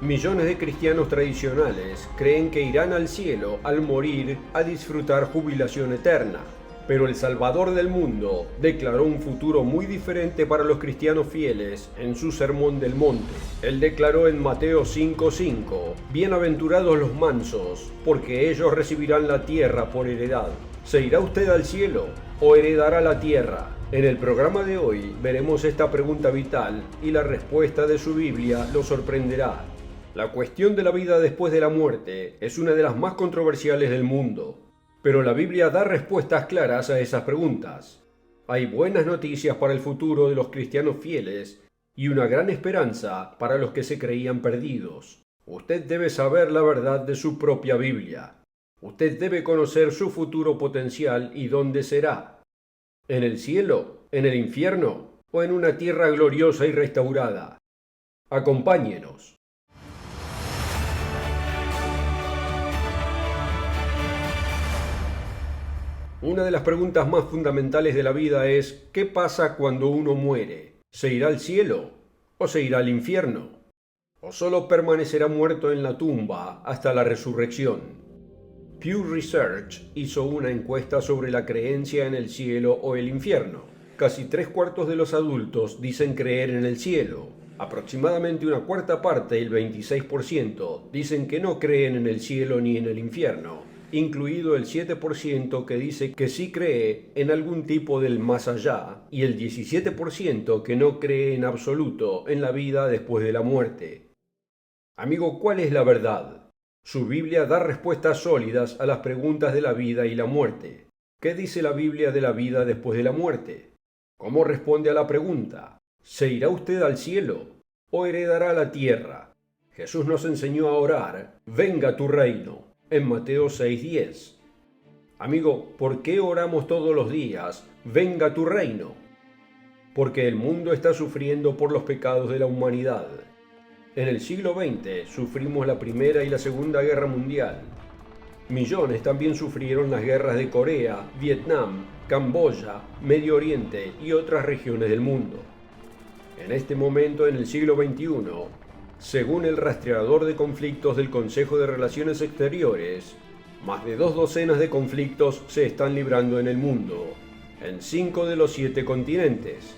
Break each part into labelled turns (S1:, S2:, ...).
S1: Millones de cristianos tradicionales creen que irán al cielo al morir a disfrutar jubilación eterna. Pero el Salvador del mundo declaró un futuro muy diferente para los cristianos fieles en su Sermón del Monte. Él declaró en Mateo 5:5: Bienaventurados los mansos, porque ellos recibirán la tierra por heredad. ¿Se irá usted al cielo o heredará la tierra? En el programa de hoy veremos esta pregunta vital y la respuesta de su Biblia lo sorprenderá. La cuestión de la vida después de la muerte es una de las más controversiales del mundo, pero la Biblia da respuestas claras a esas preguntas. Hay buenas noticias para el futuro de los cristianos fieles y una gran esperanza para los que se creían perdidos. Usted debe saber la verdad de su propia Biblia. Usted debe conocer su futuro potencial y dónde será. ¿En el cielo? ¿En el infierno? ¿O en una tierra gloriosa y restaurada? Acompáñenos. Una de las preguntas más fundamentales de la vida es: ¿qué pasa cuando uno muere? ¿Se irá al cielo o se irá al infierno? ¿O solo permanecerá muerto en la tumba hasta la resurrección? Pew Research hizo una encuesta sobre la creencia en el cielo o el infierno. Casi 3/4 de los adultos dicen creer en el cielo. Aproximadamente una cuarta parte, el 26%, dicen que no creen en el cielo ni en el infierno, incluido el 7% que dice que sí cree en algún tipo del más allá y el 17% que no cree en absoluto en la vida después de la muerte. Amigo, ¿cuál es la verdad? Su Biblia da respuestas sólidas a las preguntas de la vida y la muerte. ¿Qué dice la Biblia de la vida después de la muerte? ¿Cómo responde a la pregunta? ¿Se irá usted al cielo o heredará la tierra? Jesús nos enseñó a orar: venga tu reino, en Mateo 6:10. Amigo, ¿por qué oramos todos los días: venga tu reino? Porque el mundo está sufriendo por los pecados de la humanidad. En el siglo XX sufrimos la Primera y la Segunda Guerra Mundial. Millones también sufrieron las guerras de Corea, Vietnam, Camboya, Medio Oriente y otras regiones del mundo. En este momento, en el siglo XXI, según el rastreador de conflictos del Consejo de Relaciones Exteriores, más de 2 docenas de conflictos se están librando en el mundo, en 5 de los 7 continentes.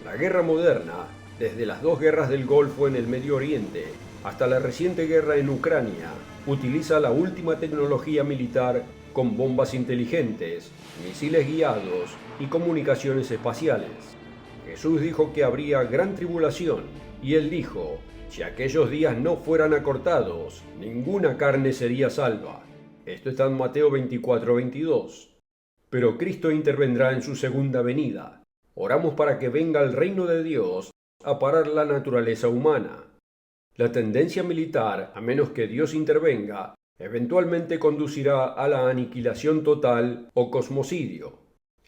S1: La guerra moderna, desde las 2 guerras del Golfo en el Medio Oriente hasta la reciente guerra en Ucrania, utiliza la última tecnología militar con bombas inteligentes, misiles guiados y comunicaciones espaciales. Jesús dijo que habría gran tribulación, y él dijo: si aquellos días no fueran acortados, ninguna carne sería salva. Esto está en Mateo 24:22. Pero Cristo intervendrá en su segunda venida. Oramos para que venga el reino de Dios a parar la naturaleza humana. La tendencia militar, a menos que Dios intervenga, eventualmente conducirá a la aniquilación total o cosmocidio.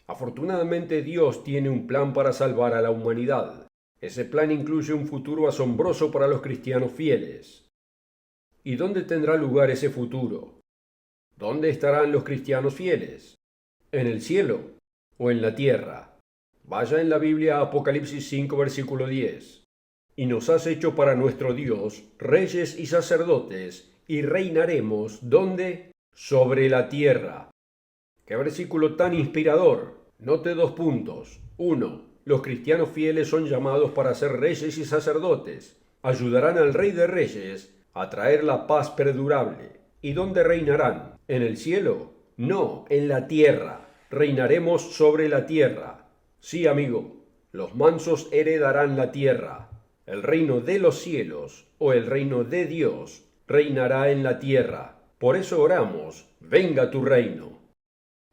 S1: Afortunadamente, Dios tiene un plan para salvar a la humanidad. Ese plan incluye un futuro asombroso para los cristianos fieles. ¿Y dónde tendrá lugar ese futuro? ¿Dónde estarán los cristianos fieles? ¿En el cielo o en la tierra? Vaya en la Biblia a Apocalipsis 5, versículo 10. Y nos has hecho para nuestro Dios reyes y sacerdotes, y reinaremos, ¿dónde? Sobre la tierra. ¡Qué versículo tan inspirador! Note 2 puntos. 1. Los cristianos fieles son llamados para ser reyes y sacerdotes. Ayudarán al Rey de Reyes a traer la paz perdurable. ¿Y dónde reinarán? ¿En el cielo? No, en la tierra. Reinaremos sobre la tierra. Sí, amigo, los mansos heredarán la tierra. El reino de los cielos, o el reino de Dios, reinará en la tierra. Por eso oramos: venga tu reino.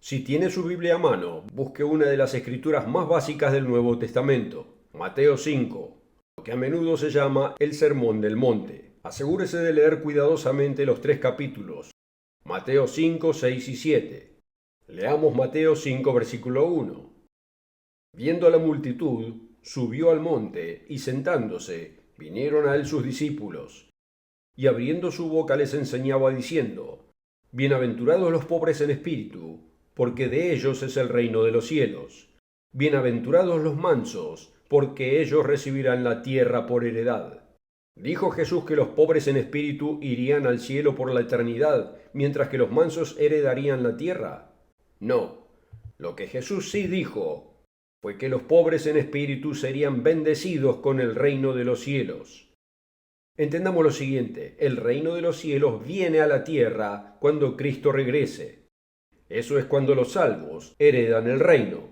S1: Si tiene su Biblia a mano, busque una de las escrituras más básicas del Nuevo Testamento, Mateo 5, lo que a menudo se llama el Sermón del Monte. Asegúrese de leer cuidadosamente los 3 capítulos, Mateo 5, 6 y 7. Leamos Mateo 5, versículo 1. Viendo a la multitud, subió al monte, y sentándose, vinieron a él sus discípulos. Y abriendo su boca les enseñaba diciendo: bienaventurados los pobres en espíritu, porque de ellos es el reino de los cielos. Bienaventurados los mansos, porque ellos recibirán la tierra por heredad. ¿Dijo Jesús que los pobres en espíritu irían al cielo por la eternidad, mientras que los mansos heredarían la tierra? No. Lo que Jesús sí dijo fue que los pobres en espíritu serían bendecidos con el reino de los cielos. Entendamos lo siguiente: el reino de los cielos viene a la tierra cuando Cristo regrese. Eso es cuando los salvos heredan el reino.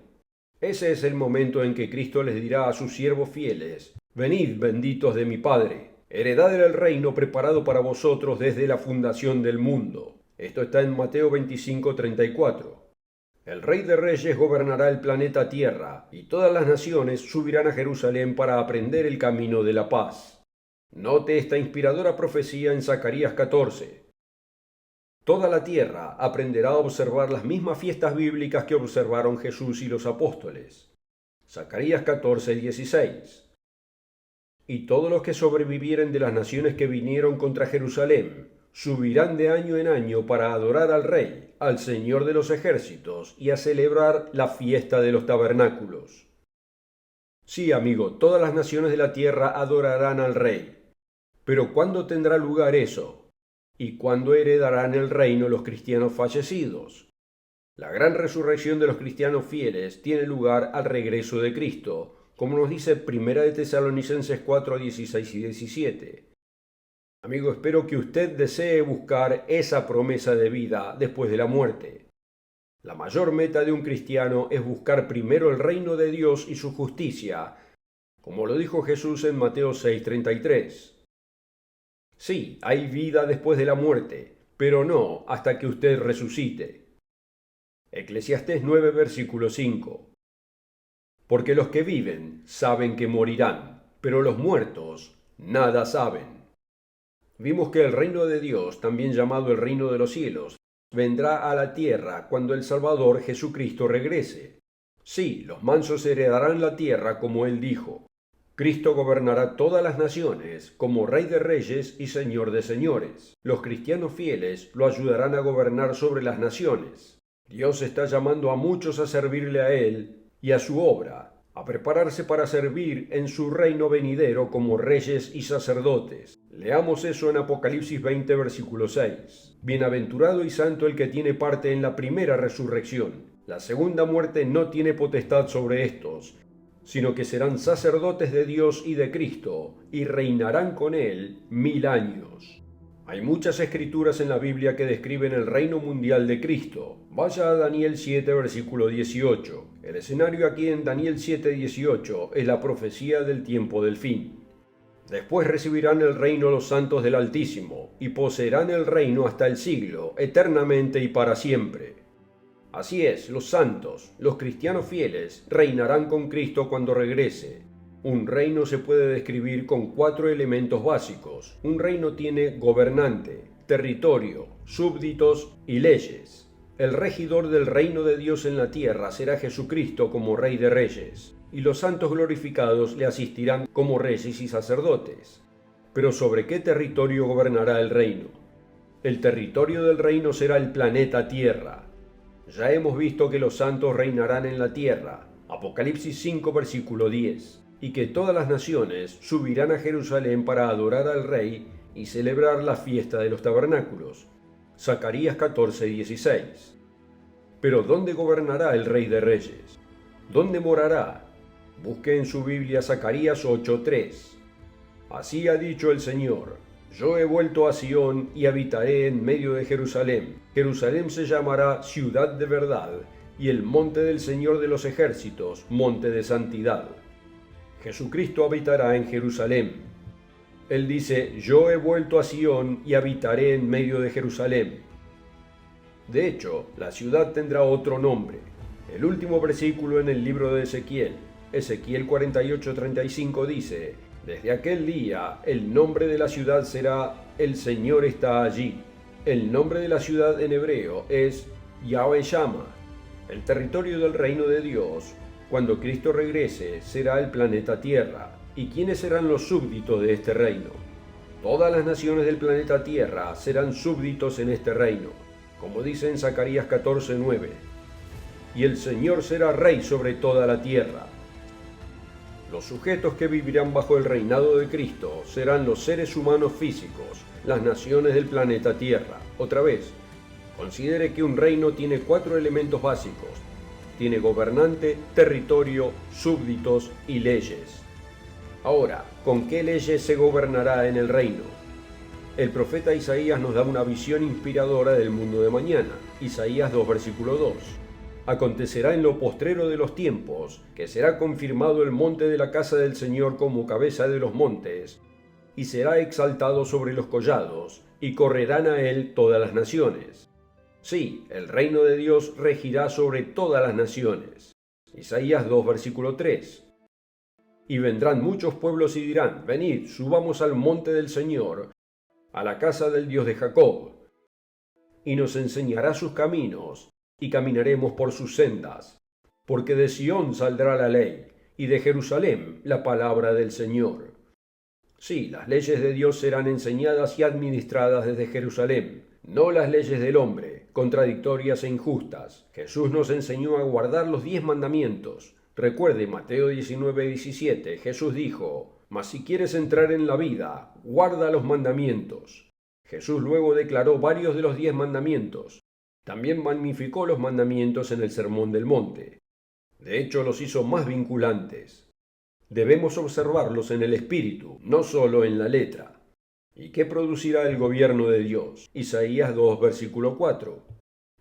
S1: Ese es el momento en que Cristo les dirá a sus siervos fieles: venid, benditos de mi Padre, heredad el reino preparado para vosotros desde la fundación del mundo. Esto está en Mateo 25:34. El Rey de Reyes gobernará el planeta Tierra, y todas las naciones subirán a Jerusalén para aprender el camino de la paz. Note esta inspiradora profecía en Zacarías 14. Toda la tierra aprenderá a observar las mismas fiestas bíblicas que observaron Jesús y los apóstoles. Zacarías 14:16. Y todos los que sobrevivieren de las naciones que vinieron contra Jerusalén subirán de año en año para adorar al Rey, al Señor de los ejércitos, y a celebrar la fiesta de los tabernáculos. Sí, amigo, todas las naciones de la tierra adorarán al Rey. Pero ¿cuándo tendrá lugar eso? ¿Y cuándo heredarán el reino los cristianos fallecidos? La gran resurrección de los cristianos fieles tiene lugar al regreso de Cristo, como nos dice 1 de Tesalonicenses 4:16 y 17. Amigo, espero que usted desee buscar esa promesa de vida después de la muerte. La mayor meta de un cristiano es buscar primero el reino de Dios y su justicia, como lo dijo Jesús en Mateo 6:33. Sí, hay vida después de la muerte, pero no hasta que usted resucite. Eclesiastés 9, versículo 5. Porque los que viven saben que morirán, pero los muertos nada saben. Vimos que el reino de Dios, también llamado el reino de los cielos, vendrá a la tierra cuando el Salvador Jesucristo regrese. Sí, los mansos heredarán la tierra como Él dijo. Cristo gobernará todas las naciones como Rey de Reyes y Señor de Señores. Los cristianos fieles lo ayudarán a gobernar sobre las naciones. Dios está llamando a muchos a servirle a Él y a su obra, a prepararse para servir en su reino venidero como reyes y sacerdotes. Leamos eso en Apocalipsis 20, versículo 6. Bienaventurado y santo el que tiene parte en la primera resurrección. La segunda muerte no tiene potestad sobre estos, sino que serán sacerdotes de Dios y de Cristo, y reinarán con Él 1000 años. Hay muchas escrituras en la Biblia que describen el reino mundial de Cristo. Vaya a Daniel 7, versículo 18. El escenario aquí en Daniel 7, 18 es la profecía del tiempo del fin. Después recibirán el reino los santos del Altísimo, y poseerán el reino hasta el siglo, eternamente y para siempre. Así es, los santos, los cristianos fieles, reinarán con Cristo cuando regrese. Un reino se puede describir con 4 elementos básicos. Un reino tiene gobernante, territorio, súbditos y leyes. El regidor del reino de Dios en la tierra será Jesucristo como Rey de Reyes, y los santos glorificados le asistirán como reyes y sacerdotes. Pero ¿sobre qué territorio gobernará el reino? El territorio del reino será el planeta Tierra. Ya hemos visto que los santos reinarán en la tierra, Apocalipsis 5, versículo 10. Y que todas las naciones subirán a Jerusalén para adorar al Rey y celebrar la fiesta de los tabernáculos. Zacarías 14:16. Pero ¿dónde gobernará el Rey de Reyes? ¿Dónde morará? Busque en su Biblia Zacarías 8:3. Así ha dicho el Señor: yo he vuelto a Sión y habitaré en medio de Jerusalén. Jerusalén se llamará ciudad de verdad, y el monte del Señor de los ejércitos, monte de santidad. Jesucristo habitará en Jerusalén. Él dice: yo he vuelto a Sión y habitaré en medio de Jerusalén. De hecho, la ciudad tendrá otro nombre. El último versículo en el libro de Ezequiel, Ezequiel 48:35 dice: desde aquel día el nombre de la ciudad será El Señor está allí. El nombre de la ciudad en hebreo es Yahweh Shama. El territorio del reino de Dios, cuando Cristo regrese, será el planeta Tierra. ¿Y quiénes serán los súbditos de este reino? Todas las naciones del planeta Tierra serán súbditos en este reino, como dice en Zacarías 14:9. Y el Señor será rey sobre toda la tierra. Los sujetos que vivirán bajo el reinado de Cristo serán los seres humanos físicos, las naciones del planeta Tierra. Otra vez, considere que un reino tiene 4 elementos básicos. Tiene gobernante, territorio, súbditos y leyes. Ahora, ¿con qué leyes se gobernará en el reino? El profeta Isaías nos da una visión inspiradora del mundo de mañana. Isaías 2, versículo 2. Acontecerá en lo postrero de los tiempos, que será confirmado el monte de la casa del Señor como cabeza de los montes, y será exaltado sobre los collados, y correrán a él todas las naciones. Sí, el reino de Dios regirá sobre todas las naciones. Isaías 2, versículo 3. Y vendrán muchos pueblos y dirán, venid, subamos al monte del Señor, a la casa del Dios de Jacob, y nos enseñará sus caminos, y caminaremos por sus sendas, porque de Sión saldrá la ley, y de Jerusalén la palabra del Señor. Sí, las leyes de Dios serán enseñadas y administradas desde Jerusalén, no las leyes del hombre, contradictorias e injustas. Jesús nos enseñó a guardar los 10 mandamientos. Recuerde Mateo 19:17, Jesús dijo, mas si quieres entrar en la vida, guarda los mandamientos. Jesús luego declaró varios de los 10 mandamientos. También magnificó los mandamientos en el Sermón del Monte. De hecho, los hizo más vinculantes. Debemos observarlos en el espíritu, no solo en la letra. ¿Y qué producirá el gobierno de Dios? Isaías 2, versículo 4.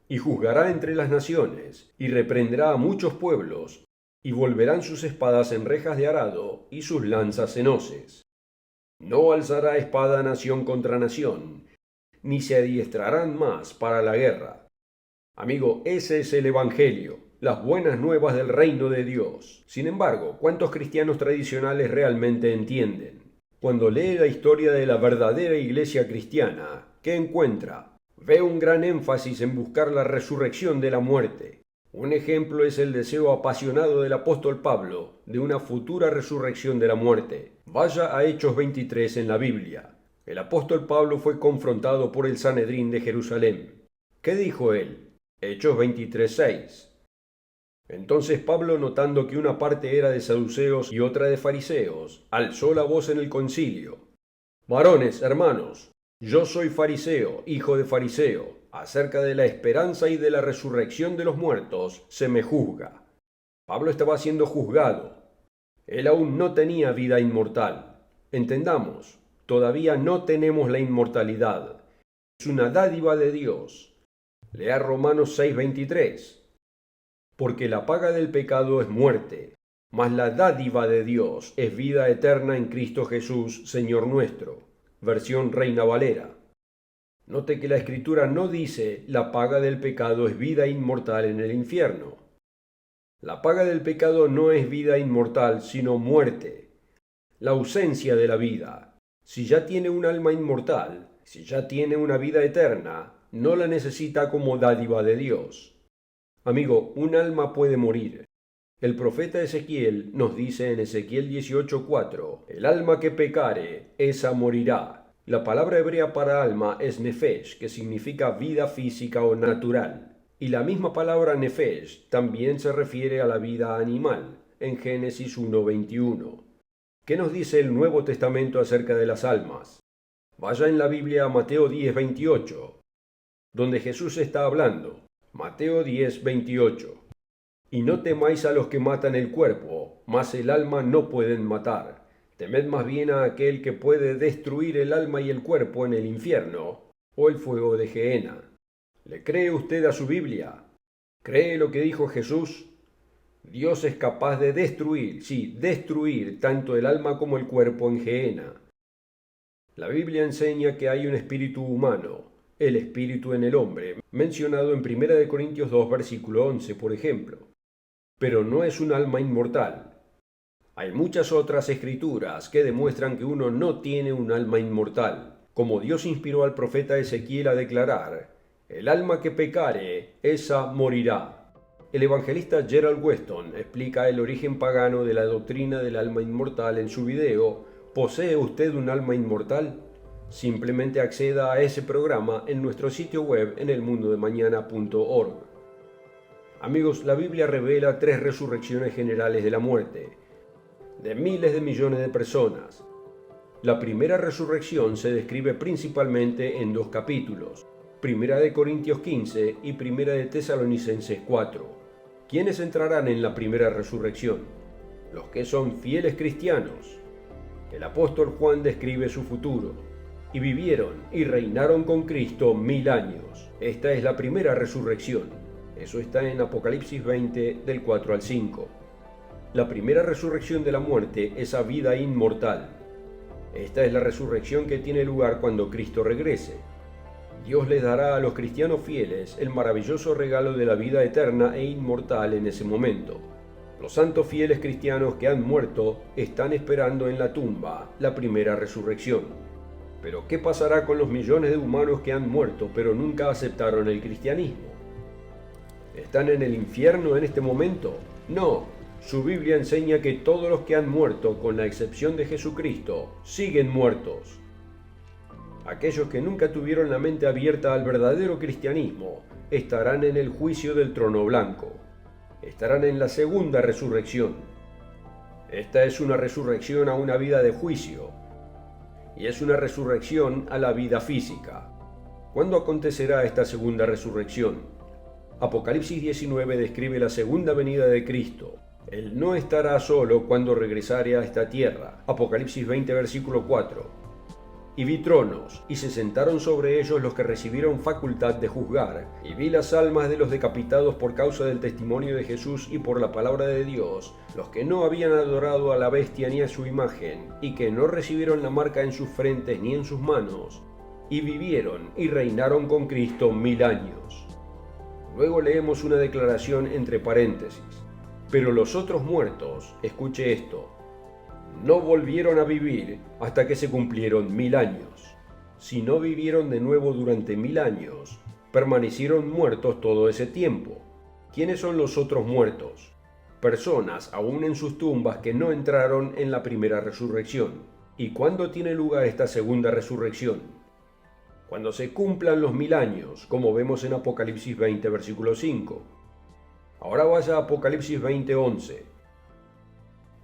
S1: Y juzgará entre las naciones, y reprenderá a muchos pueblos, y volverán sus espadas en rejas de arado, y sus lanzas en hoces. No alzará espada nación contra nación, ni se adiestrarán más para la guerra. Amigo, ese es el Evangelio, las buenas nuevas del reino de Dios. Sin embargo, ¿cuántos cristianos tradicionales realmente entienden? Cuando lee la historia de la verdadera iglesia cristiana, ¿qué encuentra? Ve un gran énfasis en buscar la resurrección de la muerte. Un ejemplo es el deseo apasionado del apóstol Pablo de una futura resurrección de la muerte. Vaya a Hechos 23 en la Biblia. El apóstol Pablo fue confrontado por el Sanedrín de Jerusalén. ¿Qué dijo él? Hechos 23:6. Entonces Pablo, notando que una parte era de saduceos y otra de fariseos, alzó la voz en el concilio. Varones, hermanos, yo soy fariseo, hijo de fariseo. Acerca de la esperanza y de la resurrección de los muertos se me juzga. Pablo estaba siendo juzgado. Él aún no tenía vida inmortal. Entendamos, todavía no tenemos la inmortalidad. Es una dádiva de Dios. Lea Romanos 6:23. Porque la paga del pecado es muerte, mas la dádiva de Dios es vida eterna en Cristo Jesús, Señor nuestro. Versión Reina Valera. Note que la Escritura no dice la paga del pecado es vida inmortal en el infierno. La paga del pecado no es vida inmortal, sino muerte. La ausencia de la vida. Si ya tiene un alma inmortal, si ya tiene una vida eterna, no la necesita como dádiva de Dios. Amigo, un alma puede morir. El profeta Ezequiel nos dice en Ezequiel 18:4, el alma que pecare, esa morirá. La palabra hebrea para alma es nefesh, que significa vida física o natural. Y la misma palabra nefesh también se refiere a la vida animal, en Génesis 1:21. ¿Qué nos dice el Nuevo Testamento acerca de las almas? Vaya en la Biblia a Mateo 10:28. Donde Jesús está hablando. Mateo 10:28. Y no temáis a los que matan el cuerpo, mas el alma no pueden matar. Temed más bien a aquel que puede destruir el alma y el cuerpo en el infierno, o el fuego de Gehenna. ¿Le cree usted a su Biblia? ¿Cree lo que dijo Jesús? Dios es capaz de destruir, sí, destruir tanto el alma como el cuerpo en Gehenna. La Biblia enseña que hay un espíritu humano, el espíritu en el hombre, mencionado en 1 Corintios 2, versículo 11, por ejemplo. Pero no es un alma inmortal. Hay muchas otras escrituras que demuestran que uno no tiene un alma inmortal, como Dios inspiró al profeta Ezequiel a declarar, el alma que pecare, esa morirá. El evangelista Gerald Weston explica el origen pagano de la doctrina del alma inmortal en su video ¿Posee usted un alma inmortal? Simplemente acceda a ese programa en nuestro sitio web en elmundodemañana.org. Amigos, la Biblia revela 3 resurrecciones generales de la muerte. de miles de millones de personas. La primera resurrección se describe principalmente en 2 capítulos, Primera de Corintios 15 y Primera de Tesalonicenses 4. ¿Quiénes entrarán en la primera resurrección? Los que son fieles cristianos. El apóstol Juan describe su futuro. Y vivieron y reinaron con Cristo 1000 años. Esta es la primera resurrección. Eso está en Apocalipsis 20, del 4 al 5. La primera resurrección de la muerte es a vida inmortal. Esta es la resurrección que tiene lugar cuando Cristo regrese. Dios les dará a los cristianos fieles el maravilloso regalo de la vida eterna e inmortal en ese momento. Los santos fieles cristianos que han muerto están esperando en la tumba la primera resurrección. Pero ¿qué pasará con los millones de humanos que han muerto pero nunca aceptaron el cristianismo? ¿Están en el infierno en este momento? No. Su Biblia enseña que todos los que han muerto, con la excepción de Jesucristo, siguen muertos. Aquellos que nunca tuvieron la mente abierta al verdadero cristianismo estarán en el juicio del trono blanco. Estarán en la segunda resurrección. Esta es una resurrección a una vida de juicio, y es una resurrección a la vida física. ¿Cuándo acontecerá esta segunda resurrección? Apocalipsis 19 describe la segunda venida de Cristo. Él no estará solo cuando regresare a esta tierra. Apocalipsis 20, versículo 4. Y vi tronos, y se sentaron sobre ellos los que recibieron facultad de juzgar, y vi las almas de los decapitados por causa del testimonio de Jesús y por la palabra de Dios, los que no habían adorado a la bestia ni a su imagen, y que no recibieron la marca en sus frentes ni en sus manos, y vivieron y reinaron con Cristo 1000 años. Luego leemos una declaración entre paréntesis. Pero los otros muertos, escuche esto, no volvieron a vivir hasta que se cumplieron 1000 años. Si no vivieron de nuevo durante 1000 años, permanecieron muertos todo ese tiempo. ¿Quiénes son los otros muertos? Personas aún en sus tumbas que no entraron en la primera resurrección. ¿Y cuándo tiene lugar esta segunda resurrección? Cuando se cumplan los 1000 años, como vemos en Apocalipsis 20, versículo 5. Ahora vaya a Apocalipsis 20, 11.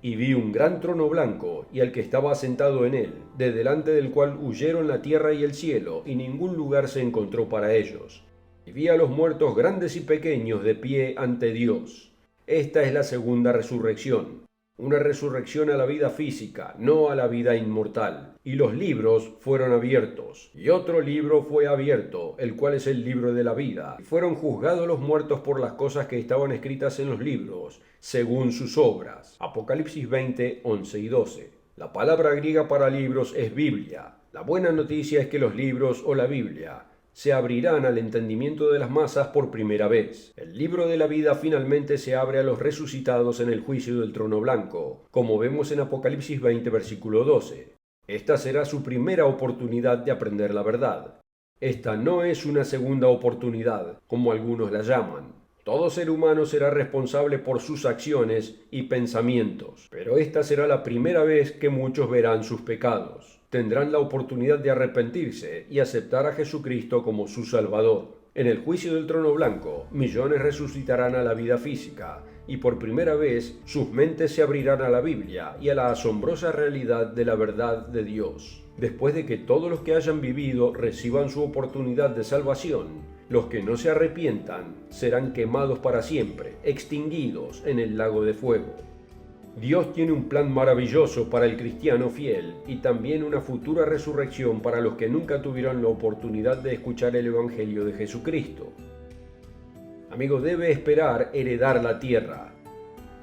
S1: Y vi un gran trono blanco, y al que estaba sentado en él, de delante del cual huyeron la tierra y el cielo, y ningún lugar se encontró para ellos. Y vi a los muertos grandes y pequeños de pie ante Dios. Esta es la segunda resurrección. Una resurrección a la vida física, no a la vida inmortal. Y los libros fueron abiertos. Y otro libro fue abierto, el cual es el libro de la vida. Y fueron juzgados los muertos por las cosas que estaban escritas en los libros, según sus obras. Apocalipsis 20, 11 y 12. La palabra griega para libros es Biblia. La buena noticia es que los libros o la Biblia se abrirán al entendimiento de las masas por primera vez. El libro de la vida finalmente se abre a los resucitados en el juicio del trono blanco, como vemos en Apocalipsis 20, versículo 12. Esta será su primera oportunidad de aprender la verdad. Esta no es una segunda oportunidad, como algunos la llaman. Todo ser humano será responsable por sus acciones y pensamientos, pero esta será la primera vez que muchos verán sus pecados. Tendrán la oportunidad de arrepentirse y aceptar a Jesucristo como su Salvador. En el juicio del trono blanco, millones resucitarán a la vida física, y por primera vez sus mentes se abrirán a la Biblia y a la asombrosa realidad de la verdad de Dios. Después de que todos los que hayan vivido reciban su oportunidad de salvación, los que no se arrepientan serán quemados para siempre, extinguidos en el lago de fuego. Dios tiene un plan maravilloso para el cristiano fiel y también una futura resurrección para los que nunca tuvieron la oportunidad de escuchar el Evangelio de Jesucristo. Amigo, debe esperar heredar la tierra,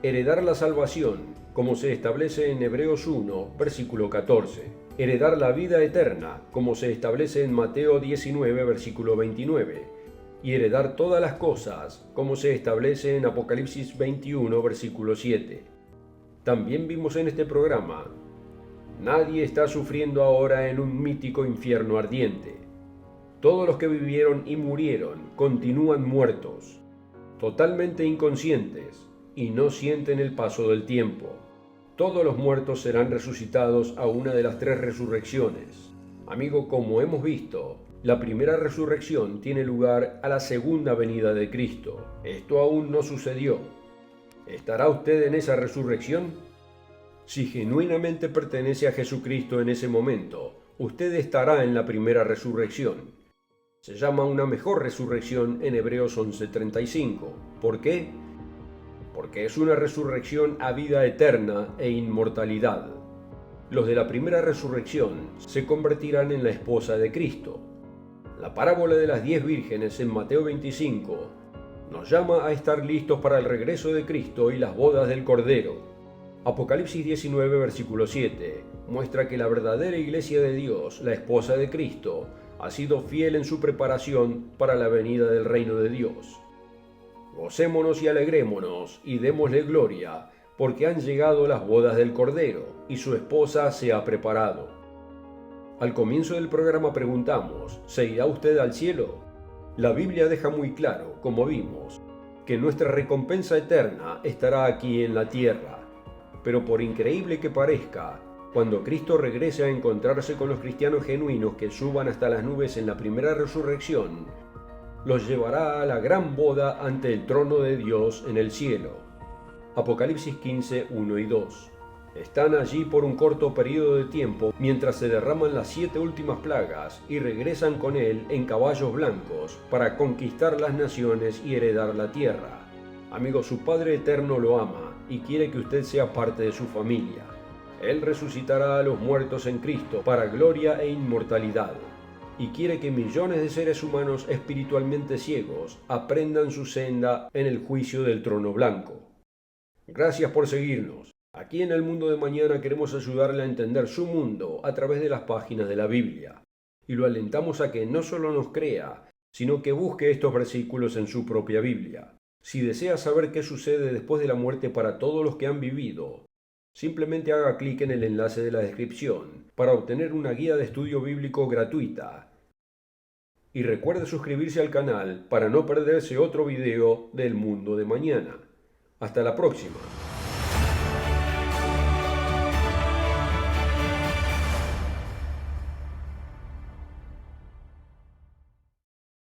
S1: heredar la salvación, como se establece en Hebreos 1, versículo 14, heredar la vida eterna, como se establece en Mateo 19, versículo 29, y heredar todas las cosas, como se establece en Apocalipsis 21, versículo 7. También vimos en este programa, nadie está sufriendo ahora en un mítico infierno ardiente. Todos los que vivieron y murieron continúan muertos, totalmente inconscientes, y no sienten el paso del tiempo. Todos los muertos serán resucitados a una de las 3 resurrecciones. Amigo, como hemos visto, la primera resurrección tiene lugar a la segunda venida de Cristo. Esto aún no sucedió. ¿Estará usted en esa resurrección? Si genuinamente pertenece a Jesucristo en ese momento, usted estará en la primera resurrección. Se llama una mejor resurrección en Hebreos 11:35. ¿Por qué? Porque es una resurrección a vida eterna e inmortalidad. Los de la primera resurrección se convertirán en la esposa de Cristo. La parábola de las 10 vírgenes en Mateo 25 nos llama a estar listos para el regreso de Cristo y las bodas del Cordero. Apocalipsis 19, versículo 7, muestra que la verdadera iglesia de Dios, la esposa de Cristo, ha sido fiel en su preparación para la venida del reino de Dios. Gocémonos y alegrémonos y démosle gloria, porque han llegado las bodas del Cordero y su esposa se ha preparado. Al comienzo del programa preguntamos, ¿se irá usted al cielo? La Biblia deja muy claro, como vimos, que nuestra recompensa eterna estará aquí en la tierra. Pero por increíble que parezca, cuando Cristo regrese a encontrarse con los cristianos genuinos que suban hasta las nubes en la primera resurrección, los llevará a la gran boda ante el trono de Dios en el cielo. Apocalipsis 15, 1 y 2. Están allí por un corto periodo de tiempo mientras se derraman las 7 últimas plagas y regresan con él en caballos blancos para conquistar las naciones y heredar la tierra. Amigo, su Padre Eterno lo ama y quiere que usted sea parte de su familia. Él resucitará a los muertos en Cristo para gloria e inmortalidad, y quiere que millones de seres humanos espiritualmente ciegos aprendan su senda en el juicio del trono blanco. Gracias por seguirnos. Aquí en el Mundo de Mañana queremos ayudarle a entender su mundo a través de las páginas de la Biblia, y lo alentamos a que no solo nos crea, sino que busque estos versículos en su propia Biblia. Si desea saber qué sucede después de la muerte para todos los que han vivido, simplemente haga clic en el enlace de la descripción para obtener una guía de estudio bíblico gratuita. Y recuerde suscribirse al canal para no perderse otro video del Mundo de Mañana. Hasta la próxima.